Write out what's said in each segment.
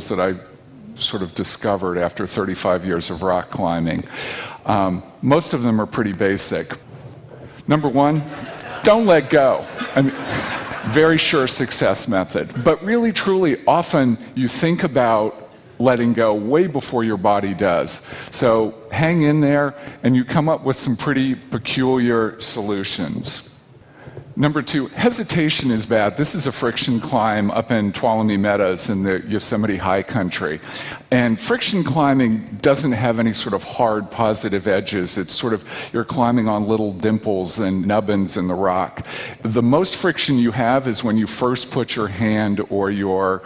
that I sort of discovered after 35 years of rock climbing. Most of them are pretty basic. Number one, don't let go. I mean, very sure success method. But really, truly, often you think about letting go way before your body does. So hang in there, and you come up with some pretty peculiar solutions. Number two, hesitation is bad. This is a friction climb up in Tuolumne Meadows in the Yosemite High Country. And friction climbing doesn't have any sort of hard positive edges. It's sort of, you're climbing on little dimples and nubbins in the rock. The most friction you have is when you first put your hand or your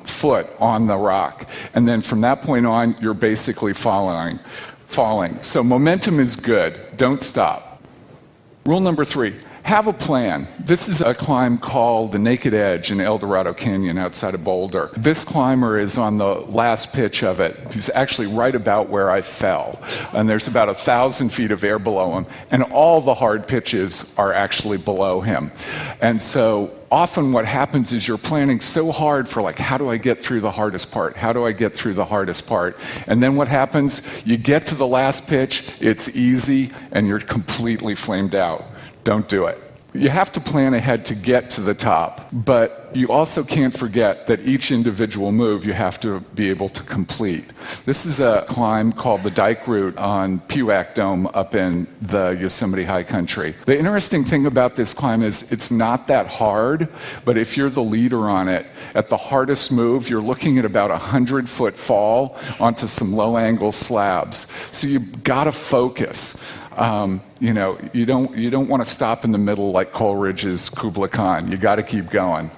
foot on the rock. And then from that point on, you're basically falling. So momentum is good. Don't stop. Rule number three. Have a plan. This is a climb called the Naked Edge in El Dorado Canyon outside of Boulder. This climber is on the last pitch of it. He's actually right about where I fell. And there's about 1,000 feet of air below him. And all the hard pitches are actually below him. And so often what happens is you're planning so hard for, like, how do I get through the hardest part? How do I get through the hardest part? And then what happens? You get to the last pitch, it's easy, and you're completely flamed out. Don't do it. You have to plan ahead to get to the top, but you also can't forget that each individual move you have to be able to complete. This is a climb called the Dike Route on Pewak Dome up in the Yosemite High Country. The interesting thing about this climb is it's not that hard, but if you're the leader on it, at the hardest move, you're looking at about 100-foot fall onto some low-angle slabs. So you've got to focus. You don't want to stop in the middle like Coleridge's Kubla Khan. You got to keep going.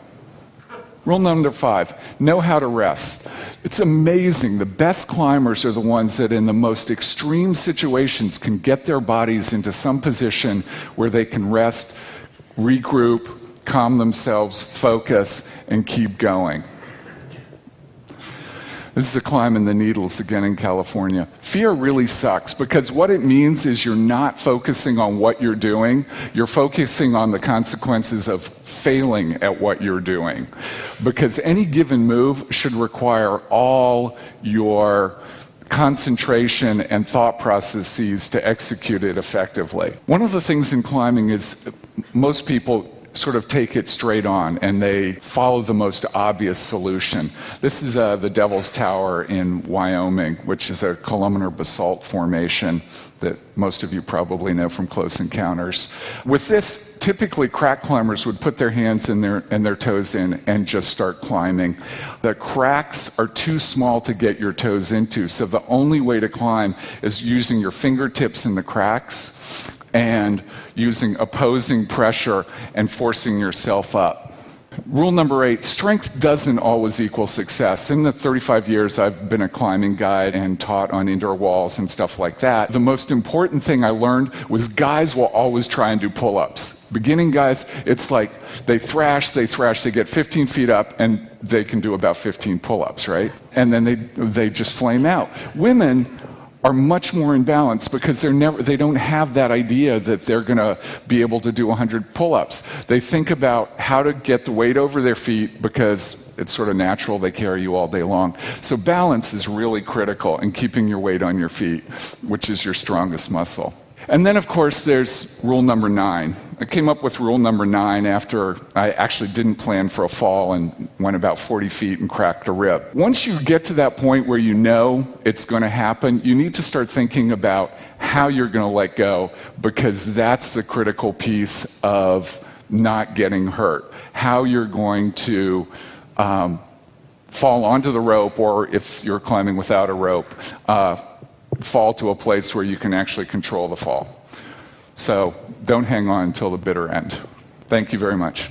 Rule number 5, know how to rest. It's amazing. The best climbers are the ones that in the most extreme situations can get their bodies into some position where they can rest, regroup, calm themselves, focus, and keep going. This is a climb in the Needles again in California. Fear really sucks because what it means is you're not focusing on what you're doing. You're focusing on the consequences of failing at what you're doing. Because any given move should require all your concentration and thought processes to execute it effectively. One of the things in climbing is most people sort of take it straight on and they follow the most obvious solution. This is the Devil's Tower in Wyoming, which is a columnar basalt formation that most of you probably know from Close Encounters. With this, typically crack climbers would put their hands and their toes in and just start climbing. The cracks are too small to get your toes into, so the only way to climb is using your fingertips in the cracks and using opposing pressure and forcing yourself up. Rule number 8, strength doesn't always equal success. In the 35 years I've been a climbing guide and taught on indoor walls and stuff like that, the most important thing I learned was guys will always try and do pull-ups. Beginning guys, it's like they thrash, they get 15 feet up and they can do about 15 pull-ups, right? And then they just flame out. Women are much more in balance because they don't have that idea that they're going to be able to do 100 pull-ups. They think about how to get the weight over their feet because it's sort of natural, they carry you all day long. So balance is really critical in keeping your weight on your feet, which is your strongest muscle. And then, of course, there's rule number 9. I came up with rule number 9 after I actually didn't plan for a fall and went about 40 feet and cracked a rib. Once you get to that point where you know it's going to happen, you need to start thinking about how you're going to let go, because that's the critical piece of not getting hurt. How you're going to fall onto the rope, or if you're climbing without a rope, fall to a place where you can actually control the fall. So don't hang on until the bitter end. Thank you very much.